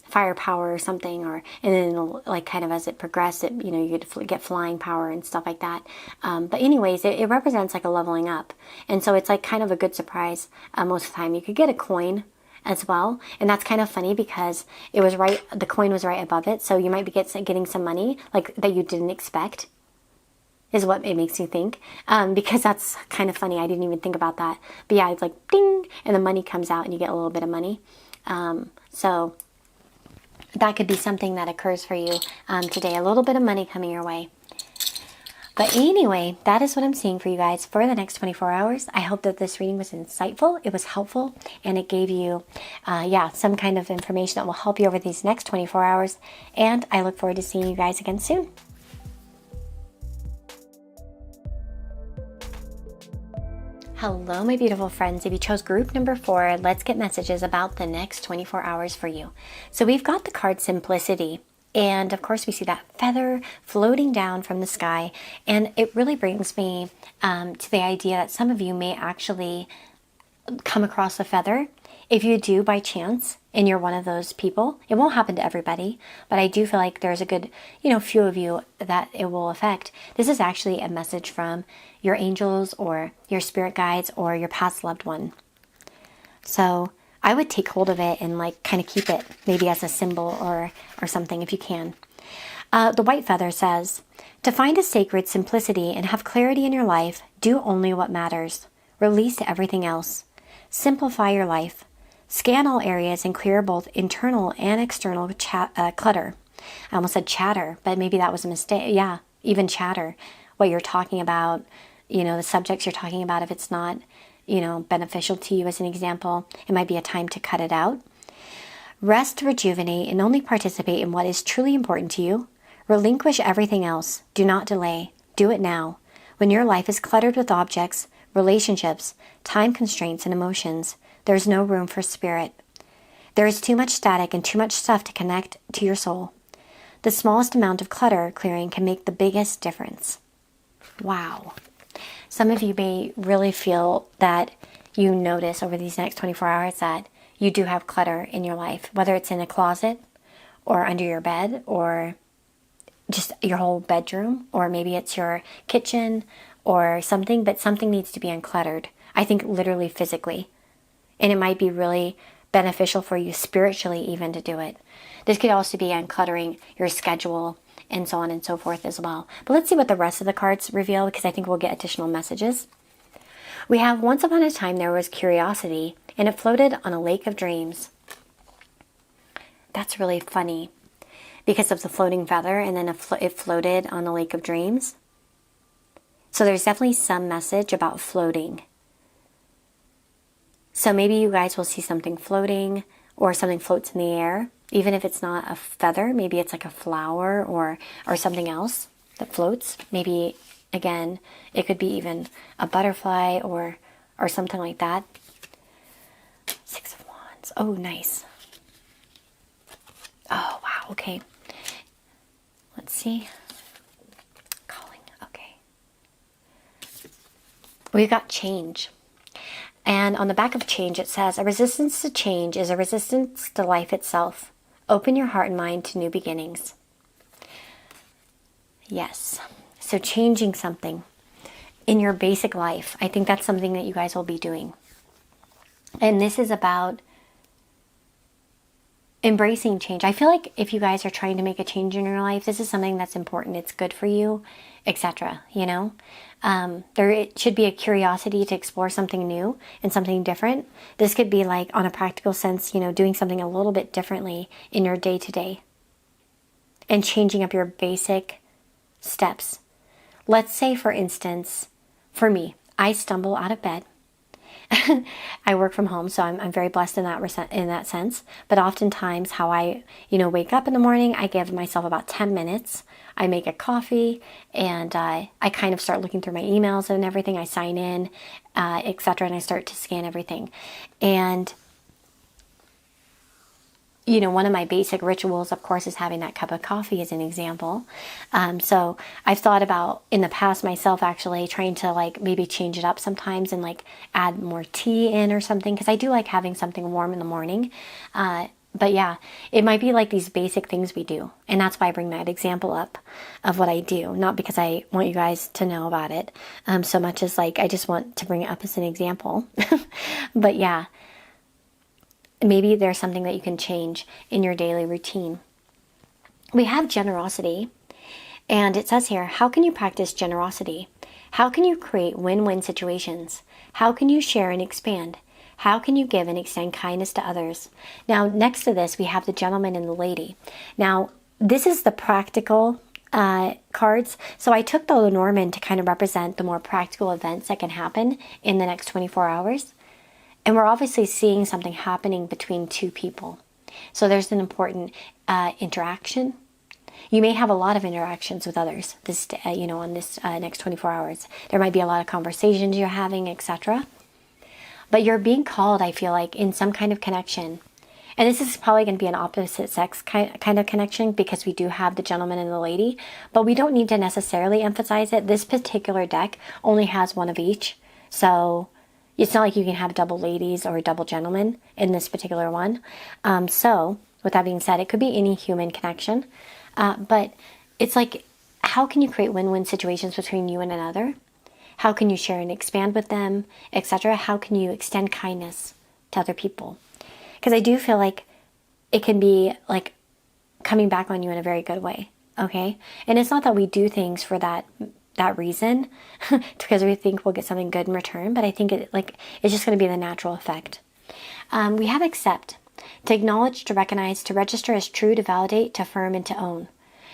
S1: fire power or something, and then it'll, kind of as it progressed, you get flying power and stuff like that. But anyways, it represents like a leveling up, and so it's kind of a good surprise most of the time. You could get a coin as well, and that's kind of funny because the coin was right above it, so you might be getting some money that you didn't expect, is what it makes you think, because that's kind of funny. I didn't even think about that, but yeah, it's like ding, and the money comes out and you get a little bit of money. So that could be something that occurs for you today, a little bit of money coming your way. But anyway, that is what I'm seeing for you guys for the next 24 hours. I hope that this reading was insightful, it was helpful, and it gave you, some kind of information that will help you over these next 24 hours. And I look forward to seeing you guys again soon. Hello, my beautiful friends. If you chose group number 4, let's get messages about the next 24 hours for you. So we've got the card Simplicity. And of course, we see that feather floating down from the sky. And it really brings me to the idea that some of you may actually come across a feather. If you do by chance, and you're one of those people, it won't happen to everybody, but I do feel like there's a good, few of you that it will affect. This is actually a message from your angels or your spirit guides or your past loved one. So I would take hold of it and kind of keep it maybe as a symbol or something if you can. The white feather says, to find a sacred simplicity and have clarity in your life, do only what matters. Release everything else. Simplify your life. Scan all areas and clear both internal and external clutter. I almost said chatter, but maybe that was a mistake. Yeah, even chatter. What you're talking about, the subjects you're talking about, if it's not beneficial to you, as an example, it might be a time to cut it out. Rest, rejuvenate, and only participate in what is truly important to you. Relinquish everything else. Do not delay. Do it now. When your life is cluttered with objects, relationships, time constraints, and emotions, there is no room for spirit. There is too much static and too much stuff to connect to your soul. The smallest amount of clutter clearing can make the biggest difference. Wow. Some of you may really feel that you notice over these next 24 hours that you do have clutter in your life, whether it's in a closet or under your bed or just your whole bedroom, or maybe it's your kitchen or something, but something needs to be uncluttered. I think literally physically. And it might be really beneficial for you spiritually even to do it. This could also be uncluttering your schedule and so on and so forth as well. But let's see what the rest of the cards reveal, because I think we'll get additional messages. We have, once upon a time there was curiosity, and it floated on a lake of dreams. That's really funny, because of the floating feather, and then it floated on the lake of dreams. So there's definitely some message about floating. So maybe you guys will see something floating, or something floats in the air. Even if it's not a feather, maybe it's like a flower or something else that floats. Maybe, again, it could be even a butterfly or something like that. Six of Wands. Oh, nice. Oh, wow. Okay. Let's see. Calling. Okay. We've got change. And on the back of change, it says, a resistance to change is a resistance to life itself. Open your heart and mind to new beginnings. Yes. So changing something in your basic life. I think that's something that you guys will be doing. And this is about embracing change. I feel like if you guys are trying to make a change in your life, this is something that's important. It's good for you, etc. You know, it should be a curiosity to explore something new and something different. This could be like, on a practical sense, you know, doing something a little bit differently in your day to day and changing up your basic steps. Let's say, for instance, for me, I stumble out of bed. I work from home, so I'm very blessed in that sense. But oftentimes, how I wake up in the morning, I give myself about 10 minutes. I make a coffee, and I kind of start looking through my emails and everything. I sign in, etc., and I start to scan everything. And one of my basic rituals, of course, is having that cup of coffee as an example. So I've thought about in the past myself actually trying to like maybe change it up sometimes and like add more tea in or something, because I do like having something warm in the morning. But yeah, it might be like these basic things we do. And that's why I bring that example up of what I do. Not because I want you guys to know about it so much as like I just want to bring it up as an example. But yeah. Maybe there's something that you can change in your daily routine. We have generosity, and it says here, how can you practice generosity? How can you create win-win situations? How can you share and expand? How can you give and extend kindness to others? Now, next to this, we have the gentleman and the lady. Now, this is the practical cards. So I took the Lenormand to kind of represent the more practical events that can happen in the next 24 hours. And we're obviously seeing something happening between two people. So there's an important interaction. You may have a lot of interactions with others on this next 24 hours. There might be a lot of conversations you're having, etc. But you're being called, I feel like, in some kind of connection. And this is probably going to be an opposite sex kind of connection, because we do have the gentleman and the lady. But we don't need to necessarily emphasize it. This particular deck only has one of each. So it's not like you can have double ladies or double gentlemen in this particular one. So with that being said, it could be any human connection. But it's like, how can you create win-win situations between you and another? How can you share and expand with them, etc.? How can you extend kindness to other people? Because I do feel like it can be like coming back on you in a very good way. Okay? And it's not that we do things for that reason because we think we'll get something good in return, but I think it's just going to be the natural effect. We have accept, to acknowledge, to recognize, to register as true, to validate, to affirm, and to own.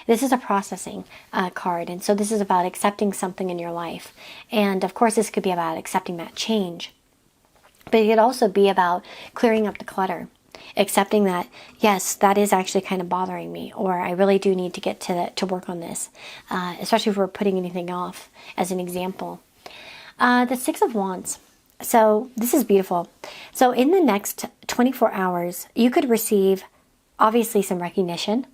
S1: This is a processing card, and so this is about accepting something in your life. And of course, this could be about accepting that change, but it could also be about clearing up the clutter. Accepting that, yes, that is actually kind of bothering me, or I really do need to get to work on this, especially if we're putting anything off, as an example. The Six of Wands. So this is beautiful. So in the next 24 hours, you could receive, obviously, some recognition.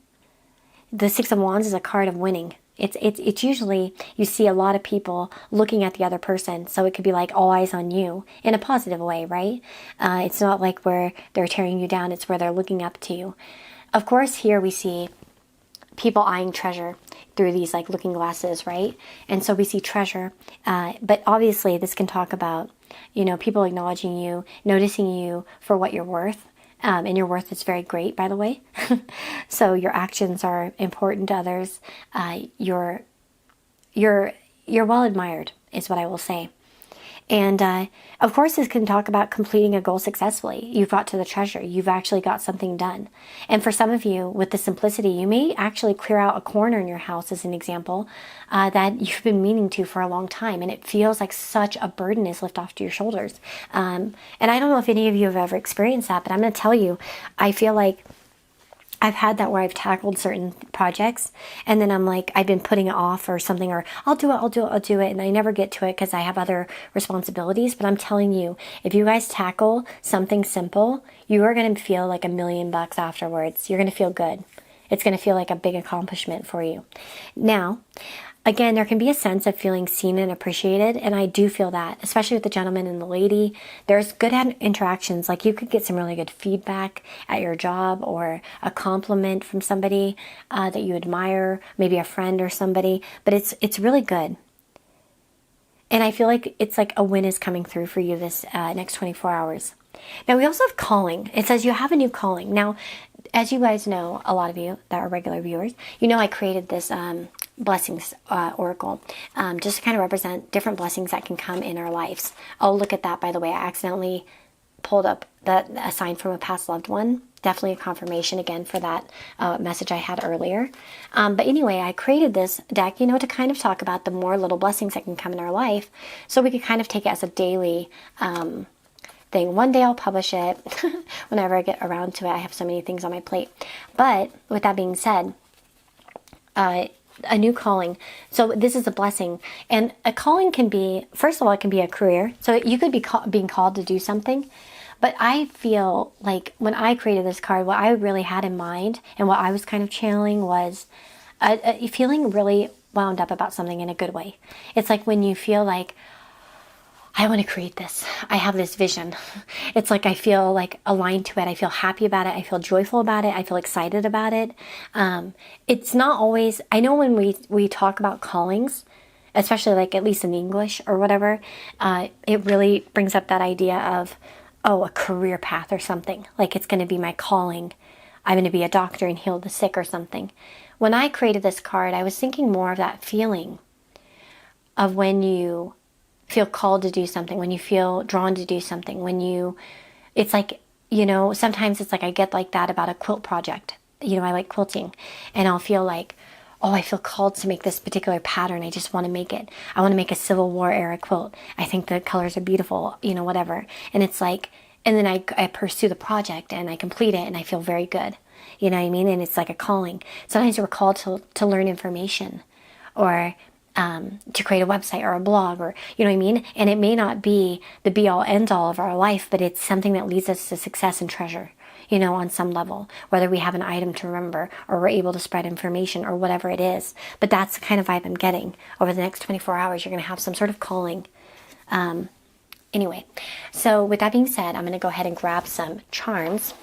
S1: The Six of Wands is a card of winning. It's usually, you see a lot of people looking at the other person, so it could be like all eyes on you in a positive way, right? It's not like where they're tearing you down, it's where they're looking up to you. Of course, here we see people eyeing treasure through these like looking glasses, right? And so we see treasure, but obviously this can talk about, people acknowledging you, noticing you for what you're worth. And your worth is very great, by the way. So your actions are important to others. You're well admired, is what I will say. And of course, this can talk about completing a goal successfully. You've got to the treasure. You've actually got something done. And for some of you, with the simplicity, you may actually clear out a corner in your house, as an example, that you've been meaning to for a long time. And it feels like such a burden is lifted off to your shoulders. And I don't know if any of you have ever experienced that, but I'm going to tell you, I feel like I've had that where I've tackled certain projects and then I'm like, I've been putting it off or something, or I'll do it. And I never get to it because I have other responsibilities. But I'm telling you, if you guys tackle something simple, you are going to feel like $1 million afterwards. You're going to feel good. It's going to feel like a big accomplishment for you. Now, again, there can be a sense of feeling seen and appreciated, and I do feel that, especially with the gentleman and the lady. There's good interactions, like you could get some really good feedback at your job or a compliment from somebody that you admire, maybe a friend or somebody, but it's really good. And I feel like it's like a win is coming through for you this next 24 hours. Now, we also have calling. It says you have a new calling. Now, as you guys know, a lot of you that are regular viewers, I created this blessings oracle just to kind of represent different blessings that can come in our lives. Oh, look at that, by the way. I accidentally pulled up a sign from a past loved one. Definitely a confirmation again for that message I had earlier. But anyway, I created this deck, to kind of talk about the more little blessings that can come in our life, so we could kind of take it as a daily thing. One day I'll publish it whenever I get around to it. I have so many things on my plate. But with that being said, a new calling. So this is a blessing. And a calling can be, first of all, it can be a career. So you could be being called to do something. But I feel like when I created this card, what I really had in mind and what I was kind of channeling was a feeling really wound up about something in a good way. It's like when you feel like, I want to create this. I have this vision. It's like I feel like aligned to it. I feel happy about it. I feel joyful about it. I feel excited about it. It's not always, I know when we talk about callings, especially like at least in English or whatever, it really brings up that idea of, a career path or something. Like it's going to be my calling. I'm going to be a doctor and heal the sick or something. When I created this card, I was thinking more of that feeling of when you feel called to do something, when you feel drawn to do something, it's like, sometimes it's like I get like that about a quilt project. I like quilting and I'll feel like, I feel called to make this particular pattern. I just want to make it. I want to make a Civil War era quilt. I think the colors are beautiful, whatever. And it's like, and then I pursue the project and I complete it and I feel very good. You know what I mean? And it's like a calling. Sometimes we're called to learn information or to create a website or a blog or, you know what I mean? And it may not be the be all end all of our life, but it's something that leads us to success and treasure, on some level, whether we have an item to remember or we're able to spread information or whatever it is. But that's the kind of vibe I'm getting. Over the next 24 hours, you're going to have some sort of calling. Anyway, so with that being said, I'm going to go ahead and grab some charms.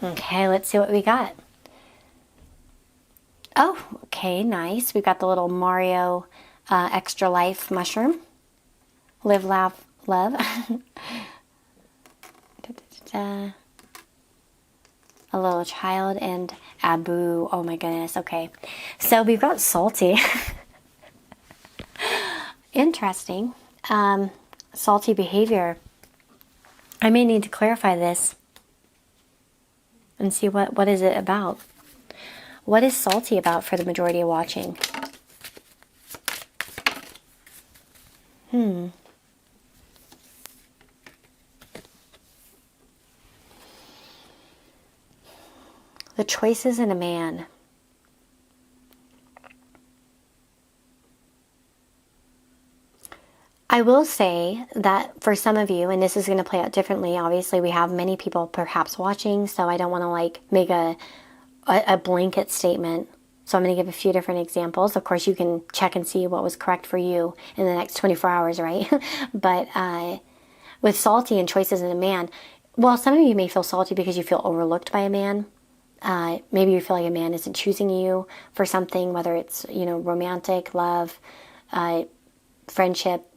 S1: Okay, let's see what we got. Oh, okay, nice. We've got the little Mario Extra Life mushroom. Live, laugh, love. A little child and Abu. Oh my goodness, okay. So we've got salty. Interesting. Salty behavior. I may need to clarify this and see what is it about. What is salty about for the majority of watching? The choices in a man. I will say that for some of you, and this is going to play out differently, obviously we have many people perhaps watching, so I don't want to like make a blanket statement So I'm going to give a few different examples. Of course, you can check and see what was correct for you in the next 24 hours, right? But with salty and choices in a man, well, some of you may feel salty because you feel overlooked by a man. Maybe you feel like a man isn't choosing you for something, whether it's, romantic, love, friendship,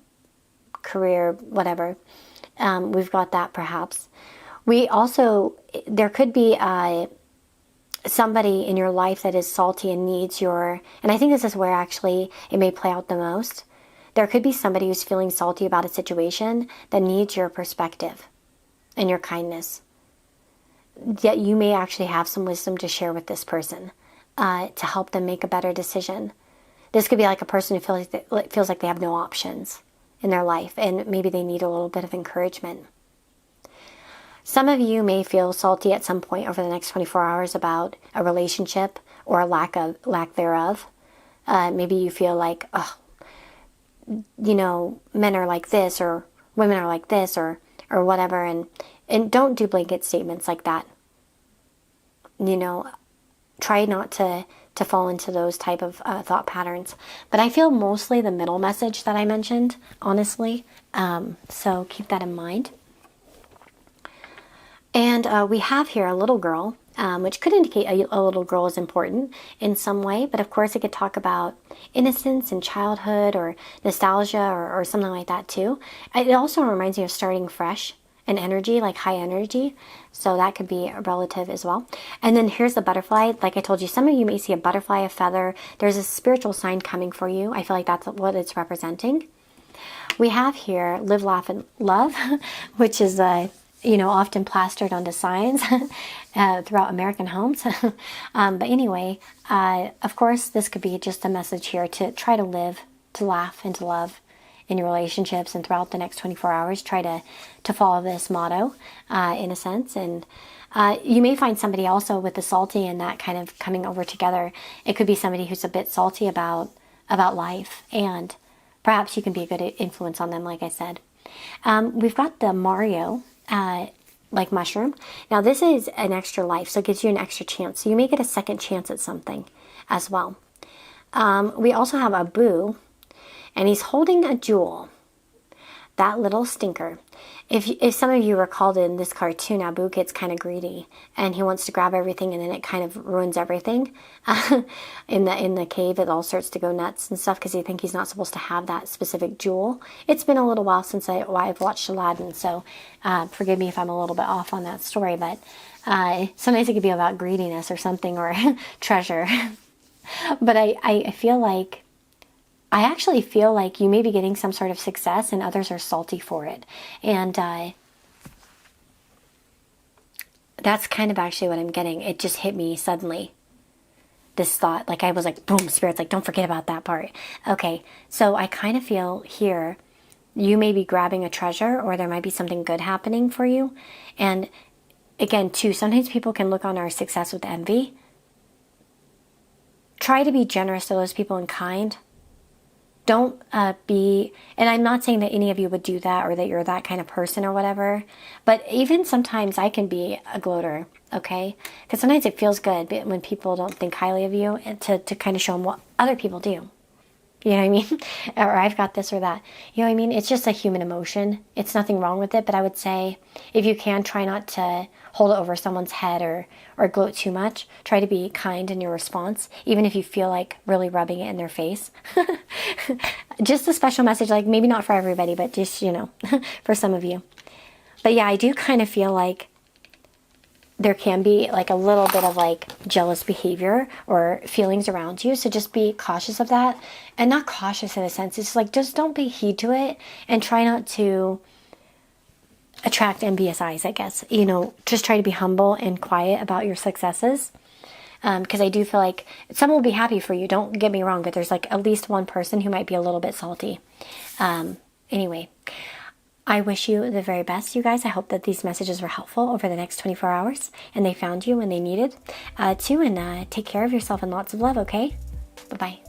S1: career, whatever. We've got that perhaps. There could be somebody in your life that is salty and needs and I think this is where actually it may play out the most. There could be somebody who's feeling salty about a situation that needs your perspective and your kindness. Yet you may actually have some wisdom to share with this person to help them make a better decision. This could be like a person who feels like they have no options in their life, and maybe they need a little bit of encouragement. Some of you may feel salty at some point over the next 24 hours about a relationship or a lack thereof. Maybe you feel like, men are like this or women are like this or whatever, and don't do blanket statements like that. Try not to fall into those type of thought patterns. But I feel mostly the middle message that I mentioned, honestly. So keep that in mind. And we have here a little girl, which could indicate a little girl is important in some way. But of course, it could talk about innocence and childhood or nostalgia or something like that too. It also reminds me of starting fresh and energy, like high energy. So that could be a relative as well. And then here's the butterfly. Like I told you, some of you may see a butterfly, a feather. There's a spiritual sign coming for you. I feel like that's what it's representing. We have here live, laugh, and love, which is often plastered onto signs throughout American homes. But anyway, of course, this could be just a message here to try to live, to laugh, and to love in your relationships, and throughout the next 24 hours, try to follow this motto, in a sense. And you may find somebody also with the salty and that kind of coming over together. It could be somebody who's a bit salty about life, and perhaps you can be a good influence on them, like I said. We've got the Mario, like mushroom. Now this is an extra life, so it gives you an extra chance. So you may get a second chance at something as well. We also have Abu, and he's holding a jewel. That little stinker. If some of you recalled in this cartoon, Abu gets kind of greedy, and he wants to grab everything, and then it kind of ruins everything. In the cave, it all starts to go nuts and stuff because you think he's not supposed to have that specific jewel. It's been a little while since I've watched Aladdin, so forgive me if I'm a little bit off on that story, but sometimes it could be about greediness or something, or treasure. But I actually feel like you may be getting some sort of success and others are salty for it. And that's kind of actually what I'm getting. It just hit me suddenly, this thought. Like I was like, boom, Spirit's like, don't forget about that part. Okay, so I kind of feel here, you may be grabbing a treasure, or there might be something good happening for you. And again, too, sometimes people can look on our success with envy. Try to be generous to those people and kind. Don't and I'm not saying that any of you would do that or that you're that kind of person or whatever, but even sometimes I can be a gloater, okay? Because sometimes it feels good when people don't think highly of you, and to kind of show them what other people do. You know what I mean? Or I've got this or that. You know what I mean? It's just a human emotion. It's nothing wrong with it, but I would say if you can, try not to hold it over someone's head or gloat too much. Try to be kind in your response, even if you feel like really rubbing it in their face. Just a special message, like maybe not for everybody, but just, for some of you. But yeah, I do kind of feel like there can be like a little bit of like jealous behavior or feelings around you. So just be cautious of that, and not cautious in a sense. It's like, just don't pay heed to it and try not to attract envious eyes, I guess. Just try to be humble and quiet about your successes. Because I do feel like some will be happy for you. Don't get me wrong, but there's like at least one person who might be a little bit salty. Anyway, I wish you the very best, you guys. I hope that these messages were helpful over the next 24 hours and they found you when they needed to. And take care of yourself and lots of love, okay? Bye-bye.